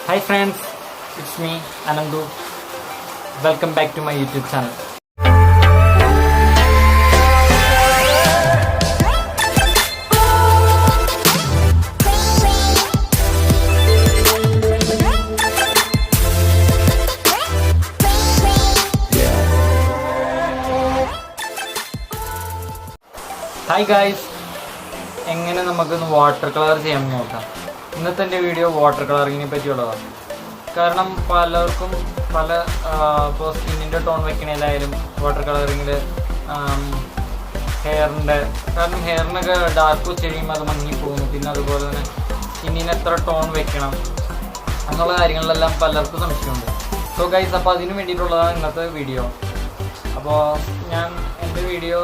Hi friends, it's me Anandu. Welcome back to my YouTube channel. Hi guys, എങ്ങനെ നമുക്കൊന്ന് water colour ചെയ്യാൻ നോക്കാം. ഇന്നത്തെ എൻ്റെ വീഡിയോ വാട്ടർ കളറിങ്ങിനെ പറ്റിയുള്ളതാണ്. കാരണം പലർക്കും പല ഇപ്പോൾ സ്കിന്നിൻ്റെ ടോൺ വയ്ക്കണേലായാലും വാട്ടർ കളറിങ്ങിൽ കാരണം ഹെയറിനൊക്കെ ഡാർക്ക് വെച്ച് കഴിയുമ്പോൾ അത് മങ്ങിപ്പോകുന്നു. പിന്നെ അതുപോലെ തന്നെ സ്കിന്നിന് എത്ര ടോൺ വെക്കണം എന്നുള്ള കാര്യങ്ങളിലെല്ലാം പലർക്കും സംശയമുണ്ട്. സോ ഗൈസ്, അപ്പോൾ അതിന് വേണ്ടിയിട്ടുള്ളതാണ് ഇന്നത്തെ വീഡിയോ. അപ്പോൾ ഞാൻ എൻ്റെ വീഡിയോ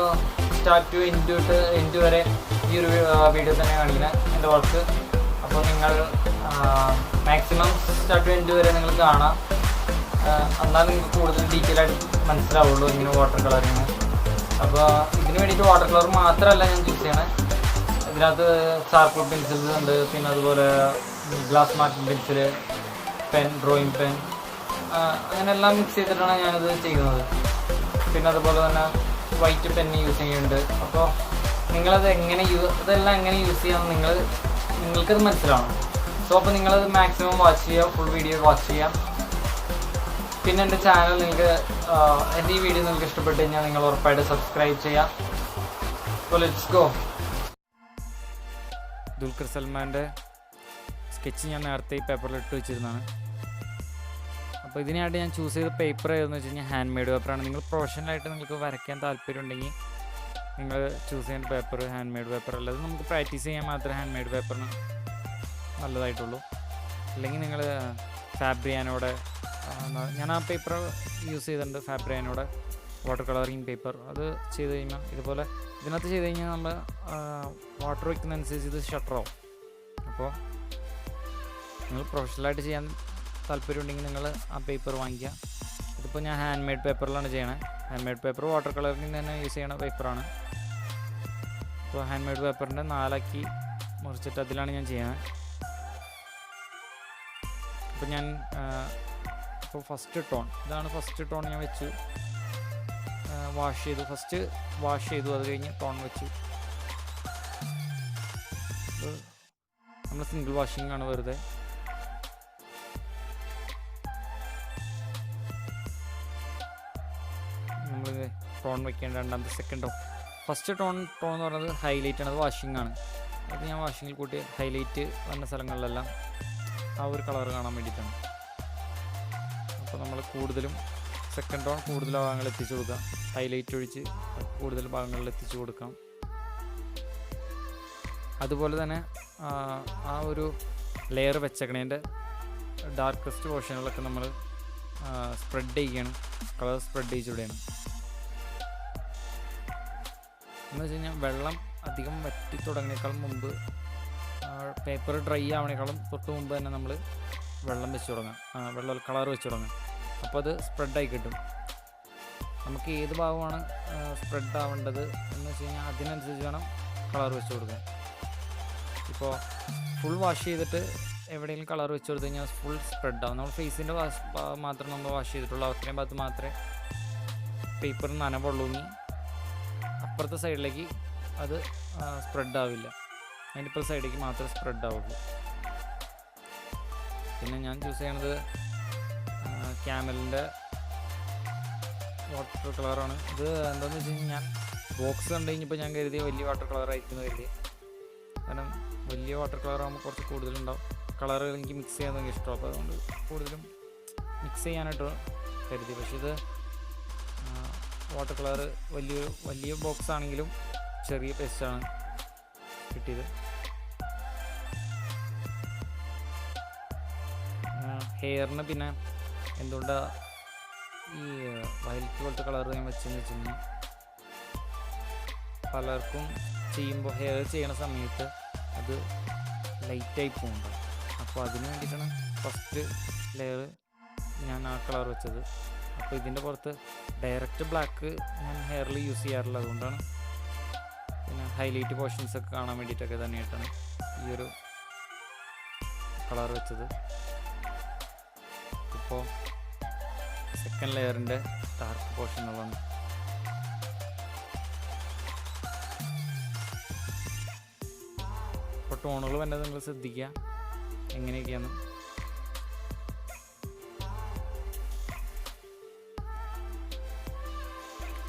സ്റ്റാർട്ട് ടു എൻഡ് വരെ ഈ ഒരു വീഡിയോ തന്നെ കാണിക്കുന്നത് എൻ്റെ വർക്ക്. അപ്പോൾ നിങ്ങൾ മാക്സിമം സ്റ്റാർട്ട് ടു എൻഡ് വരെ നിങ്ങൾ കാണാം. എന്നാൽ നിങ്ങൾക്ക് കൂടുതൽ ഡീറ്റെയിൽ ആയിട്ട് മനസ്സിലാവുള്ളൂ ഇങ്ങനെ വാട്ടർ കളറിങ്. അപ്പോൾ ഇതിന് വേണ്ടിയിട്ട് വാട്ടർ കളർ മാത്രമല്ല ഞാൻ ചൂസ് ചെയ്യണത്. ഇതിനകത്ത് ചാർക്കോൾ പെൻസിൽസ് ഉണ്ട്, പിന്നെ അതുപോലെ glass marking pencil, pen, drawing pen, അങ്ങനെ എല്ലാം മിക്സ് ചെയ്തിട്ടാണ് ഞാനിത് ചെയ്യുന്നത്. പിന്നെ അതുപോലെ തന്നെ വൈറ്റ് പെന്ന് യൂസ് ചെയ്യുന്നുണ്ട്. അപ്പോൾ നിങ്ങളത് അതെല്ലാം എങ്ങനെ യൂസ് ചെയ്യാമെന്ന് നിങ്ങൾക്കത് മനസ്സിലാവണം. സോ അപ്പോൾ നിങ്ങളത് മാക്സിമം വാച്ച് ചെയ്യുക, ഫുൾ വീഡിയോ വാച്ച് ചെയ്യാം. പിന്നെ എൻ്റെ ചാനൽ എൻ്റെ ഈ വീഡിയോ നിങ്ങൾക്ക് ഇഷ്ടപ്പെട്ട് കഴിഞ്ഞാൽ നിങ്ങൾ ഉറപ്പായിട്ട് സബ്സ്ക്രൈബ് ചെയ്യാം. So let's go. ദുൽഖർ സൽമാൻ്റെ സ്കെച്ച് ഞാൻ നേരത്തെ ഈ പേപ്പറിൽ ഇട്ട് വെച്ചിരുന്നതാണ്. അപ്പോൾ ഇതിനായിട്ട് ഞാൻ ചൂസ് ചെയ്ത പേപ്പർ ഏതെന്ന് വെച്ച് കഴിഞ്ഞാൽ ഹാൻഡ് മെയ്ഡ് പേപ്പറാണ്. നിങ്ങൾ പ്രൊഫഷണലായിട്ട് നിങ്ങൾക്ക് വരയ്ക്കാൻ താല്പര്യം ഉണ്ടെങ്കിൽ നിങ്ങൾ ചൂസ് ചെയ്യുന്ന പേപ്പർ ഹാൻഡ് മെയ്ഡ് പേപ്പർ. അല്ലാതെ നമുക്ക് പ്രാക്ടീസ് ചെയ്യാൻ മാത്രമേ ഹാൻഡ് മെയ്ഡ് പേപ്പറിന് നല്ലതായിട്ടുള്ളൂ. അല്ലെങ്കിൽ നിങ്ങൾ ഫാബ്രിയാനോടെ, ഞാൻ ആ പേപ്പർ യൂസ് ചെയ്തിട്ടുണ്ട്, ഫാബ്രിയാനോടെ വാട്ടർ കളറിങ് പേപ്പർ. അത് ചെയ്ത് കഴിഞ്ഞാൽ ഇതുപോലെ ഇതിനകത്ത് ചെയ്ത് കഴിഞ്ഞാൽ നമ്മൾ വാട്ടർ വയ്ക്കുന്നതനുസരിച്ച് ഇത് ഷട്ടറാവും. അപ്പോൾ നിങ്ങൾ പ്രൊഫഷണലായിട്ട് ചെയ്യാൻ താല്പര്യം ഉണ്ടെങ്കിൽ നിങ്ങൾ ആ പേപ്പർ വാങ്ങിക്കുക. ഇതിപ്പോൾ ഞാൻ ഹാൻഡ് മെയ്ഡ് പേപ്പറിലാണ് ചെയ്യണത്. Hand made paper water colouring തന്നെ യൂസ് ചെയ്യണ പേപ്പറാണ്. അപ്പോൾ ഹാൻഡ് മെയ്ഡ് പേപ്പറിൻ്റെ 4 മുറിച്ചിട്ട് അതിലാണ് ഞാൻ ചെയ്യണത്. അപ്പോൾ ഞാൻ ഇപ്പോൾ ഫസ്റ്റ് ടോൺ ഇതാണ്. ഫസ്റ്റ് ടോൺ ഞാൻ വെച്ചു, വാഷ് ചെയ്തു. അത് കഴിഞ്ഞ് ടോൺ വെച്ചു. നമ്മൾ സിംഗിൾ വാഷിംഗ് ആണ് വെറുതെ. നമ്മൾ ടോൺ വയ്ക്കേണ്ട രണ്ടാമത്തെ സെക്കൻഡ് ടോൺ. ഫസ്റ്റ് ടോൺ എന്ന് പറയുന്നത് ഹൈലൈറ്റ് ആണ്, അത് വാഷിംഗ് ആണ്. അത് ഞാൻ വാഷിങ്ങിൽ കൂട്ടി ഹൈലൈറ്റ് വന്ന സ്ഥലങ്ങളിലെല്ലാം ആ ഒരു കളർ കാണാൻ വേണ്ടിയിട്ടാണ്. അപ്പോൾ നമ്മൾ കൂടുതലും സെക്കൻഡ് ടോൺ കൂടുതൽ ഭാഗങ്ങളിൽ എത്തിച്ചു കൊടുക്കാം. ഹൈലൈറ്റ് ഒഴിച്ച് കൂടുതൽ ഭാഗങ്ങളിൽ എത്തിച്ചു കൊടുക്കാം. അതുപോലെ തന്നെ ആ ഒരു ലെയർ വെച്ചേക്കണേൻ്റെ ഡാർക്കസ്റ്റ് പോർഷനുകളൊക്കെ നമ്മൾ സ്പ്രെഡ് ചെയ്യണം, കളർ സ്പ്രെഡ് ചെയ്യിച്ചുവിടെയാണ്. എന്ന് വെച്ച് കഴിഞ്ഞാൽ വെള്ളം അധികം വറ്റി തുടങ്ങിയേക്കാളും മുമ്പ്, പേപ്പർ ഡ്രൈ ആവണേക്കാളും തൊട്ട് മുമ്പ് തന്നെ നമ്മൾ വെള്ളം വെച്ച് തുടങ്ങാം, കളർ വെച്ച് തുടങ്ങാം. അപ്പോൾ അത് സ്പ്രെഡായി കിട്ടും. നമുക്ക് ഏത് ഭാഗമാണ് സ്പ്രെഡ് ആവേണ്ടത് എന്ന് വെച്ച് കഴിഞ്ഞാൽ അതിനനുസരിച്ച് വേണം കളർ വെച്ച് കൊടുക്കാൻ. ഇപ്പോൾ ഫുൾ വാഷ് ചെയ്തിട്ട് എവിടെയെങ്കിലും കളർ വെച്ച് കൊടുത്തു കഴിഞ്ഞാൽ ഫുൾ സ്പ്രെഡ് ആവും. നമ്മൾ ഫേസിൻ്റെ മാത്രം നമ്മൾ വാഷ് ചെയ്തിട്ടുള്ളൂ, അത്രയും ഭാഗത്ത് മാത്രമേ പേപ്പർ നനവുള്ളൂങ്ങി അപ്പുറത്തെ സൈഡിലേക്ക് അത് സ്പ്രെഡ് ആവില്ല. അതിൻ്റെ ഇപ്പുറത്തെ സൈഡിലേക്ക് മാത്രമേ സ്പ്രെഡ് ആവുള്ളൂ. പിന്നെ ഞാൻ ചൂസ് ചെയ്യണത് ക്യാമലിൻ്റെ വാട്ടർ കളറാണ്. ഇത് എന്താണെന്ന് വെച്ച് കഴിഞ്ഞാൽ ഞാൻ ബോക്സ് കണ്ടു കഴിഞ്ഞപ്പോൾ ഞാൻ കരുതി വലിയ വാട്ടർ കളറായിരിക്കുന്നു കരുതി. കാരണം വലിയ വാട്ടർ കളറാകുമ്പോൾ കുറച്ച് കൂടുതലുണ്ടാവും. കളർ എനിക്ക് മിക്സ് ചെയ്യാൻ എനിക്ക് ഇഷ്ടമാണ്. അപ്പോൾ അതുകൊണ്ട് കൂടുതലും മിക്സ് ചെയ്യാനായിട്ട് കരുതി. പക്ഷേ ഇത് വാട്ടർ കളർ വലിയ ബോക്സ് ആണെങ്കിലും ചെറിയ പേസ്റ്റാണ് കിട്ടിയത്. ഹെയറിന് പിന്നെ എന്തുകൊണ്ടാണ് ഈ വയലറ്റ് പോലത്തെ കളർ ഞാൻ വെച്ചെന്ന് വെച്ച് കഴിഞ്ഞാൽ പലർക്കും ചെയ്യുമ്പോൾ ഹെയർ ചെയ്യണ സമയത്ത് അത് ലൈറ്റായി പോകുന്നുണ്ട്. അപ്പോൾ അതിന് വേണ്ടിയിട്ടാണ് ഫസ്റ്റ് ലെയർ ഞാൻ ആ കളർ വെച്ചത്. അപ്പോൾ ഇതിൻ്റെ പുറത്ത് ഡയറക്റ്റ് ബ്ലാക്ക് ഞാൻ ഹെയറിൽ യൂസ് ചെയ്യാറില്ല. അതുകൊണ്ടാണ് പിന്നെ ഹൈലൈറ്റ് പോർഷൻസൊക്കെ കാണാൻ വേണ്ടിയിട്ടൊക്കെ തന്നെയായിട്ടാണ് ഈ ഒരു കളർ വെച്ചത്. അപ്പോൾ സെക്കൻഡ് ലെയറിൻ്റെ ഡാർക്ക് പോർഷനുകളാണ്. അപ്പോൾ ടോണുകൾ വന്നത് നിങ്ങൾ ശ്രദ്ധിക്കുക എങ്ങനെയൊക്കെയാണ്.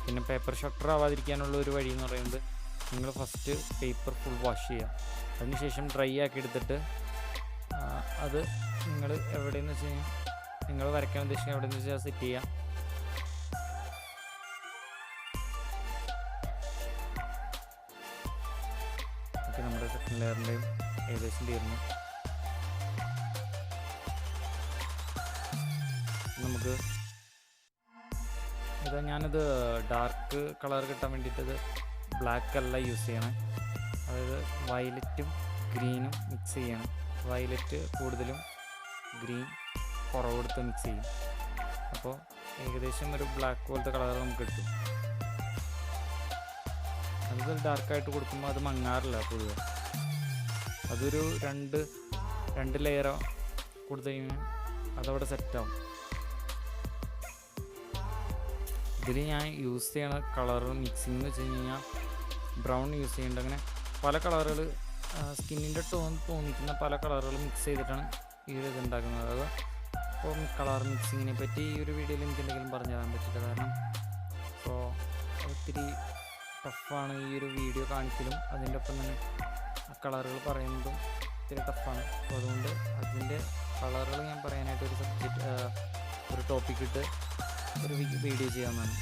പിന്നെ പേപ്പർ ഷട്ടർ ആവാതിരിക്കാനുള്ള ഒരു വഴി എന്ന് പറയുന്നത് നിങ്ങൾ ഫസ്റ്റ് പേപ്പർ ഫുൾ വാഷ് ചെയ്യുക. അതിനുശേഷം ഡ്രൈ ആക്കി എടുത്തിട്ട് അത് നിങ്ങൾ എവിടെയെന്ന് വെച്ച് കഴിഞ്ഞാൽ നിങ്ങൾ വരയ്ക്കാൻ ഉദ്ദേശിക്കുക എവിടെയെന്ന് വെച്ചാൽ സെറ്റ് ചെയ്യുക. ഓക്കെ, നമ്മുടെ സെക്കൻഡ് ലെയറിൻ്റെയും ഏകദേശം തീർന്നു. നമുക്ക് ഞാനിത് ഡാർക്ക് കളർ കിട്ടാൻ വേണ്ടിയിട്ടത് ബ്ലാക്ക് അല്ല യൂസ് ചെയ്യണം. അതായത് വയലറ്റും ഗ്രീനും മിക്സ് ചെയ്യണം. വയലറ്റ് കൂടുതലും ഗ്രീൻ കുറവെടുത്ത് മിക്സ് ചെയ്യും. അപ്പോൾ ഏകദേശം ഒരു ബ്ലാക്ക് പോലത്തെ കളർ നമുക്ക് കിട്ടും. അത് ഡാർക്കായിട്ട് കൊടുക്കുമ്പോൾ അത് മങ്ങാറില്ല പൊതുവെ. അതൊരു രണ്ട് ലെയറോ കൊടുത്തു കഴിഞ്ഞാൽ അതവിടെ സെറ്റാവും. ഇതിൽ ഞാൻ യൂസ് ചെയ്യണ കളർ മിക്സിംഗ് എന്ന് വെച്ച് കഴിഞ്ഞാൽ ബ്രൗൺ യൂസ് ചെയ്യുന്നുണ്ട്. അങ്ങനെ പല കളറുകൾ സ്കിന്നിൻ്റെ ടോൺ തോന്നിക്കുന്ന പല കളറുകൾ മിക്സ് ചെയ്തിട്ടാണ് ഈ ഒരു ഇതുണ്ടാക്കുന്നത്. അത് അപ്പോൾ കളർ മിക്സിങ്ങിനെ പറ്റി ഈ ഒരു വീഡിയോയിൽ എനിക്ക് എന്തെങ്കിലും പറഞ്ഞു തരാൻ പറ്റില്ല. കാരണം അപ്പോൾ ഒത്തിരി ടഫാണ് ഈ ഒരു വീഡിയോ കാണിക്കലും അതിൻ്റെ ഒപ്പം തന്നെ കളറുകൾ പറയുന്നതും ഒത്തിരി ടഫാണ്. അപ്പോൾ അതുകൊണ്ട് അതിൻ്റെ കളറുകൾ ഞാൻ പറയാനായിട്ട് ഒരു ടോപ്പിക് ഇട്ട് ഒരു വീഡിയോ ചെയ്യാവുന്നതാണ്.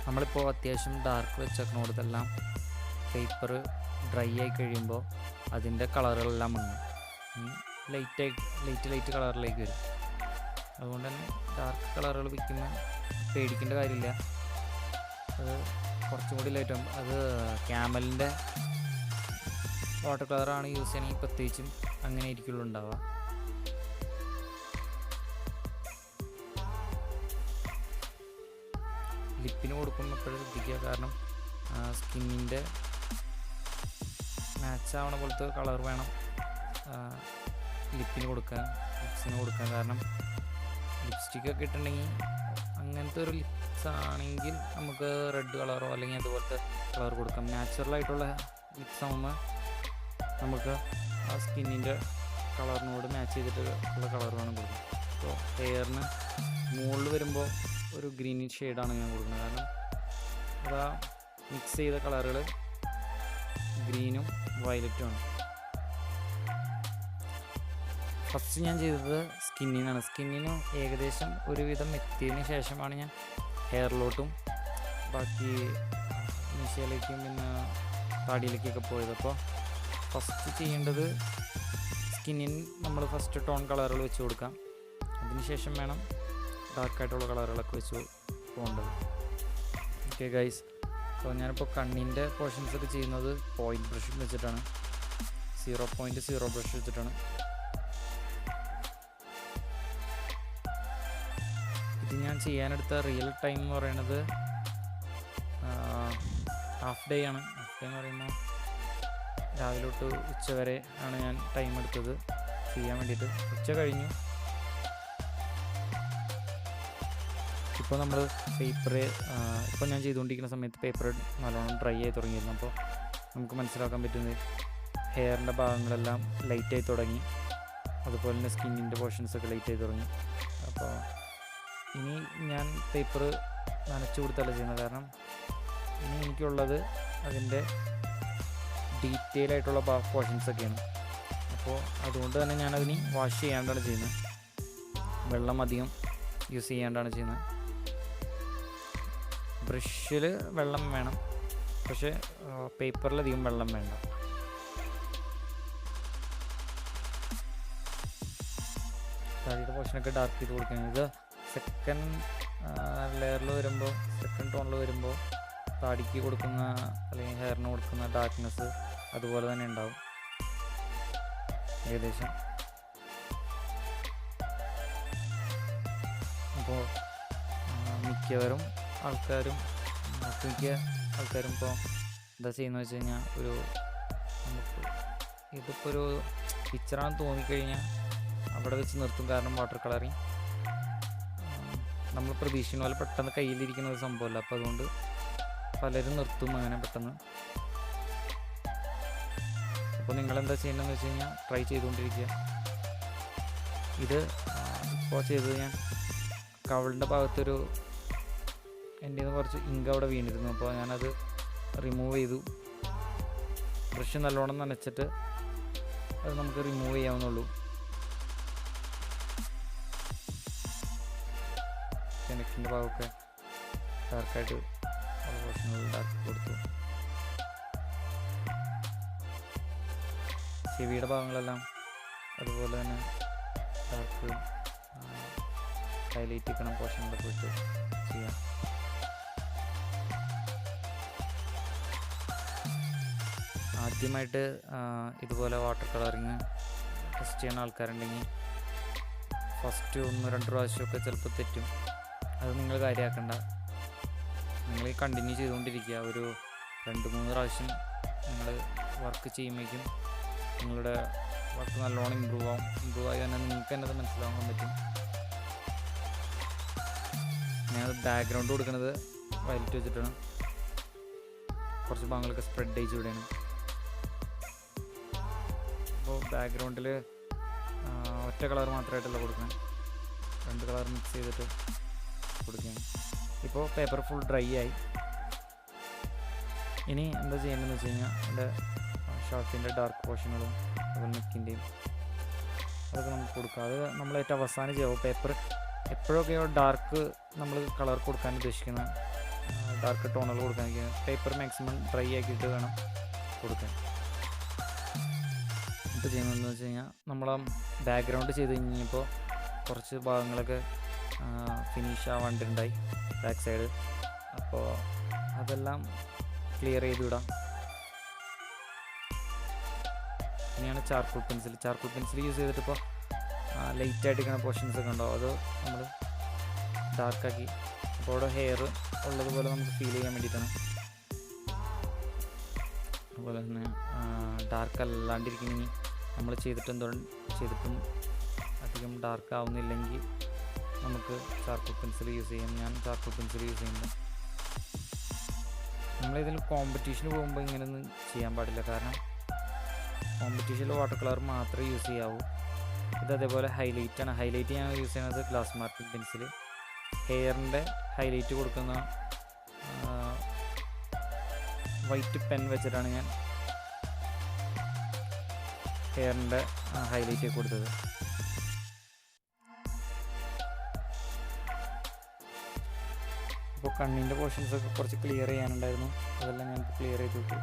നമ്മളിപ്പോൾ അത്യാവശ്യം ഡാർക്ക് വെച്ചേക്കണോടത്തെല്ലാം പേപ്പർ ഡ്രൈ ആയി കഴിയുമ്പോൾ അതിൻ്റെ കളറുകളെല്ലാം മങ്ങും. ലൈറ്റ് കളറിലേക്ക് വരും. അതുകൊണ്ട് തന്നെ ഡാർക്ക് കളറുകൾ വയ്ക്കുമ്പോൾ പേടിക്കേണ്ട കാര്യമില്ല. അത് കുറച്ചും കൂടി ലൈറ്റ് ആകും. അത് ക്യാമലിൻ്റെ വാട്ടർ കളറാണ് യൂസ് ചെയ്യണമെങ്കിൽ പ്രത്യേകിച്ചും അങ്ങനെ ആയിരിക്കുള്ളൂ ഉണ്ടാവുക. ലിപ്പിന് കൊടുക്കുമ്പോൾ എപ്പോഴും ശ്രദ്ധിക്കുക. കാരണം സ്കിന്നിൻ്റെ മാച്ചാവണ പോലത്തെ കളർ വേണം ലിപ്പിന് കൊടുക്കാൻ, ലിപ്സിന് കൊടുക്കാൻ. കാരണം ലിപ്സ്റ്റിക്കൊക്കെ ഇട്ടുണ്ടെങ്കിൽ അങ്ങനത്തെ ഒരു ലിപ്സ് ആണെങ്കിൽ നമുക്ക് റെഡ് കളറോ അല്ലെങ്കിൽ അതുപോലത്തെ കളർ കൊടുക്കാം. നാച്ചുറലായിട്ടുള്ള ലിപ്സ് ആകുമ്പോൾ നമുക്ക് ആ സ്കിന്നിൻ്റെ കളറിനോട് മാച്ച് ചെയ്തിട്ട് ഉള്ള കളർ വേണം കൊടുക്കാം. അപ്പോൾ ഹെയറിന് മുകളിൽ വരുമ്പോൾ ഒരു ഗ്രീനിഷ് ഷെയ്ഡാണ് ഞാൻ കൊടുക്കുന്നത്. കാരണം അതാ മിക്സ് ചെയ്ത കളറുകൾ ഗ്രീനും വയലറ്റുമാണ്. ഫസ്റ്റ് ഞാൻ ചെയ്തത് സ്കിന്നിനാണ്. സ്കിന്നിന് ഏകദേശം ഒരുവിധം എത്തിയതിന് ശേഷമാണ് ഞാൻ ഹെയറിലോട്ടും ബാക്കി മീശയിലേക്കും പിന്നെ താടിയിലേക്കൊക്കെ പോയത്. അപ്പോൾ ഫസ്റ്റ് ചെയ്യേണ്ടത് സ്കിന്നിന് നമ്മൾ ഫസ്റ്റ് ടോൺ കളറുകൾ വെച്ച് കൊടുക്കാം. അതിനുശേഷം വേണം ഡാർക്കായിട്ടുള്ള കളറുകളൊക്കെ വെച്ച് പോകേണ്ടത്. ഓക്കെ ഗൈസ്, അപ്പോൾ ഞാനിപ്പോൾ കണ്ണിൻ്റെ പോർഷൻസൊക്കെ ചെയ്യുന്നത് പോയിൻറ്റ് ബ്രഷ് വെച്ചിട്ടാണ്. 0.0 ബ്രഷ് വെച്ചിട്ടാണ്. ഇത് ഞാൻ ചെയ്യാനെടുത്ത റിയൽ ടൈം എന്ന് പറയുന്നത് ഹാഫ് ഡേ ആണ്. ഹാഫ് ഡേ എന്ന് പറയുമ്പോൾ രാവിലെ തൊട്ട് ഉച്ച വരെ ആണ് ഞാൻ ടൈം എടുത്തത് ചെയ്യാൻ വേണ്ടിയിട്ട്. ഉച്ച കഴിഞ്ഞു. ഇപ്പോൾ നമ്മൾ ഇപ്പോൾ ഞാൻ ചെയ്തുകൊണ്ടിരിക്കുന്ന സമയത്ത് പേപ്പർ നല്ലോണം ഡ്രൈ ആയി തുടങ്ങിയിരുന്നു. അപ്പോൾ നമുക്ക് മനസ്സിലാക്കാൻ പറ്റുന്നത് ഹെയറിൻ്റെ ഭാഗങ്ങളെല്ലാം ലൈറ്റായി തുടങ്ങി. അതുപോലെ തന്നെ സ്കിന്നിൻ്റെ പോർഷൻസൊക്കെ ലൈറ്റായി തുടങ്ങി. അപ്പോൾ ഇനി ഞാൻ പേപ്പർ നനച്ചു കൊടുത്തല്ല ചെയ്യുന്നത്. കാരണം ഇനി എനിക്കുള്ളത് അതിൻ്റെ ഡീറ്റെയിൽ ആയിട്ടുള്ള പോർഷൻസൊക്കെയാണ്. അപ്പോൾ അതുകൊണ്ട് തന്നെ ഞാനതിന് വാഷ് ചെയ്യാണ്ടാണ് ചെയ്യുന്നത്. വെള്ളം അധികം യൂസ് ചെയ്യാണ്ടാണ് ചെയ്യുന്നത്. ബ്രഷിൽ വെള്ളം വേണം, പക്ഷേ പേപ്പറിലധികം വെള്ളം വേണ്ട. താടിയുടെ പോർഷനൊക്കെ ഡാർക്ക് ചെയ്ത് കൊടുക്കുന്നത്. ഇത് സെക്കൻഡ് ലെയറിൽ വരുമ്പോൾ, സെക്കൻഡ് ടോണിൽ വരുമ്പോൾ താടിക്ക് കൊടുക്കുന്ന അല്ലെങ്കിൽ ഹെയറിന് കൊടുക്കുന്ന ഡാർക്ക്നെസ് അതുപോലെ തന്നെ ഉണ്ടാവും ഏകദേശം. അപ്പോൾ മിക്ക ആൾക്കാരും ഇപ്പോൾ എന്താ ചെയ്യുന്നത് വെച്ച് കഴിഞ്ഞാൽ നമുക്ക് ഇതിപ്പോൾ ഒരു പിക്ചറാണെന്ന് തോന്നിക്കഴിഞ്ഞാൽ അവിടെ വെച്ച് നിർത്തും. കാരണം വാട്ടർ കളറിങ് നമ്മൾ പ്രതീക്ഷിക്കുന്ന പോലെ പെട്ടെന്ന് കയ്യിലിരിക്കുന്ന ഒരു സംഭവമല്ല. അപ്പോൾ അതുകൊണ്ട് പലരും നിർത്തും അങ്ങനെ പെട്ടെന്ന്. അപ്പോൾ നിങ്ങളെന്താ ചെയ്യേണ്ടതെന്ന് വെച്ച് കഴിഞ്ഞാൽ ട്രൈ ചെയ്തുകൊണ്ടിരിക്കുക. ഇത് ഇപ്പോൾ ചെയ്തത് ഞാൻ കവളിൻ്റെ ഭാഗത്തൊരു എൻ്റെ നിന്ന് കുറച്ച് ഇങ്ക് അവിടെ വീണിരുന്നു. അപ്പോൾ ഞാനത് റിമൂവ് ചെയ്തു. ബ്രഷ് നല്ലോണം നനച്ചിട്ട് അത് നമുക്ക് റിമൂവ് ചെയ്യാവുന്നുള്ളൂ. നെക്കിൻ്റെ ഭാഗമൊക്കെ ഡാർക്കായിട്ട് ഉള്ള പോർഷനുകൾ ഡാർക്ക് കൊടുത്തു. ചെവിയുടെ ഭാഗങ്ങളെല്ലാം അതുപോലെ തന്നെ ഡാർക്ക് ഹൈലൈറ്റ് ചെയ്യണം പോർഷനുകളൊക്കെ ഇട്ട് ചെയ്യാം. ആദ്യമായിട്ട് ഇതുപോലെ വാട്ടർ കളറിങ് ടെസ്റ്റ് ചെയ്യുന്ന ആൾക്കാരുണ്ടെങ്കിൽ ഫസ്റ്റ് 1-2 പ്രാവശ്യമൊക്കെ ചിലപ്പോൾ തെറ്റും. അത് നിങ്ങൾ കാര്യമാക്കണ്ട. നിങ്ങൾ കണ്ടിന്യൂ ചെയ്തുകൊണ്ടിരിക്കുക. ഒരു 2-3 പ്രാവശ്യം നിങ്ങൾ വർക്ക് ചെയ്യുമ്പോഴേക്കും നിങ്ങളുടെ വർക്ക് നല്ലോണം ഇമ്പ്രൂവ് ആയി തന്നെ നിങ്ങൾക്ക് തന്നെ അത് മനസ്സിലാക്കാൻ പറ്റും. ഞാൻ ബാക്ക്ഗ്രൗണ്ട് കൊടുക്കുന്നത് വയലറ്റ് വെച്ചിട്ടാണ്. കുറച്ച് ഭാഗങ്ങളൊക്കെ സ്പ്രെഡ് ചെയ്ത് വിടുകയാണ്. അപ്പോൾ ബാക്ക്ഗ്രൗണ്ടിൽ ഒറ്റ കളർ മാത്രമായിട്ടല്ല കൊടുക്കണം, 2 കളർ മിക്സ് ചെയ്തിട്ട് കൊടുക്കുകയാണ്. ഇപ്പോൾ പേപ്പർ ഫുൾ ഡ്രൈ ആയി. ഇനി എന്താ ചെയ്യേണ്ടതെന്ന് വെച്ച് കഴിഞ്ഞാൽ എൻ്റെ ഷർട്ടിൻ്റെ ഡാർക്ക് പോർഷനുകളും അതുപോലെ നെക്കിൻ്റെയും അതൊക്കെ നമുക്ക് കൊടുക്കാം. അത് നമ്മൾ ഏറ്റവും അവസാനം ചെയ്യാവും. പേപ്പർ എപ്പോഴൊക്കെയോ ഡാർക്ക് നമ്മൾ കളർ കൊടുക്കാൻ ഉദ്ദേശിക്കുന്ന ഡാർക്ക് ടോണുകൾ കൊടുക്കാൻ പേപ്പർ മാക്സിമം ഡ്രൈ ആക്കിയിട്ട് വേണം കൊടുക്കാൻ. ഇപ്പോൾ ചെയ്യുന്നതെന്ന് വെച്ച് കഴിഞ്ഞാൽ നമ്മൾ ബാക്ക്ഗ്രൗണ്ട് ചെയ്ത് കഴിഞ്ഞപ്പോൾ കുറച്ച് ഭാഗങ്ങളൊക്കെ ഫിനിഷ് ആവാണ്ടുണ്ടായി ബാക്ക് സൈഡ്. അപ്പോൾ അതെല്ലാം ക്ലിയർ ചെയ്ത് വിടാം. ഇനിയാണ് ചാർക്കോൾ പെൻസിൽ യൂസ് ചെയ്തിട്ട് ഇപ്പോൾ ലൈറ്റായിട്ട് ഇരിക്കുന്ന പോർഷൻസ് ഒക്കെ ഉണ്ടാവും, അത് നമ്മൾ ഡാർക്കാക്കി അപ്പോൾ അവിടെ ഹെയർ ഉള്ളതുപോലെ നമുക്ക് ഫീൽ ചെയ്യാൻ വേണ്ടിയിട്ടാണ്. അതുപോലെ തന്നെ ഡാർക്ക് അല്ലാണ്ടിരിക്കുന്നെങ്കിൽ നമ്മൾ ചെയ്തിട്ടും അധികം ഡാർക്ക് ആവുന്നില്ലെങ്കിൽ നമുക്ക് ചാർക്കോൾ പെൻസിൽ യൂസ് ചെയ്യാം. ഞാൻ ചാർക്കോൾ പെൻസിൽ യൂസ് ചെയ്യുന്നത്. നമ്മളിതിൽ കോമ്പറ്റീഷന് പോകുമ്പോൾ ഇങ്ങനെയൊന്നും ചെയ്യാൻ പാടില്ല. കാരണം കോമ്പറ്റീഷനിൽ വാട്ടർ കളർ മാത്രമേ യൂസ് ചെയ്യാവൂ. ഇത് അതേപോലെ ഹൈലൈറ്റാണ്. ഹൈലൈറ്റ് ഞാൻ യൂസ് ചെയ്യുന്നത് ഗ്ലാസ് മാർക്കിംഗ് പെൻസിൽ. ഹെയറിൻ്റെ ഹൈലൈറ്റ് കൊടുക്കുന്ന വൈറ്റ് പെൻ വെച്ചിട്ടാണ് ഞാൻ ഹെയറിൻ്റെ ഹൈലൈറ്റ് കൊടുത്തത്. അപ്പോൾ കണ്ണിൻ്റെ പോർഷൻസൊക്കെ കുറച്ച് ക്ലിയർ ചെയ്യാനുണ്ടായിരുന്നു, അതെല്ലാം ഞാൻ ക്ലിയർ ചെയ്ത് വിട്ടു.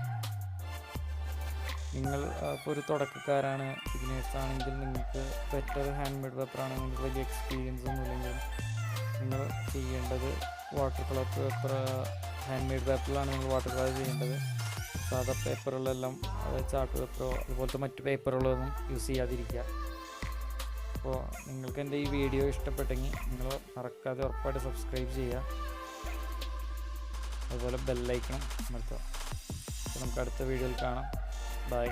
നിങ്ങൾ ഇപ്പോൾ ഒരു തുടക്കക്കാരാണ്, ബിഗിനേഴ്സ് ആണെങ്കിൽ നിങ്ങൾക്ക് ബെറ്റർ ഹാൻഡ് മെയ്ഡ് പേപ്പറാണ്, നിങ്ങൾക്ക് വലിയ എക്സ്പീരിയൻസ് ഒന്നുമില്ലെങ്കിൽ നിങ്ങൾ ചെയ്യേണ്ടത് water colour paper, hand made പേപ്പറിലാണ് നിങ്ങൾ വാട്ടർ കളർ ചെയ്യേണ്ടത്. സാധാ പേപ്പറുകളെല്ലാം, അതായത് ചാർട്ട് പേപ്പറോ അതുപോലത്തെ മറ്റ് പേപ്പറുകളൊന്നും യൂസ് ചെയ്യാതിരിക്കുക. അപ്പോൾ നിങ്ങൾക്ക് എൻ്റെ ഈ വീഡിയോ ഇഷ്ടപ്പെട്ടെങ്കിൽ നിങ്ങൾ മറക്കാതെ ഉറപ്പായിട്ട് സബ്സ്ക്രൈബ് ചെയ്യുക, അതുപോലെ ബെല്ലൈക്കണം അമർത്തുക. അപ്പോൾ നമുക്ക് അടുത്ത വീഡിയോയിൽ കാണാം. ബൈ.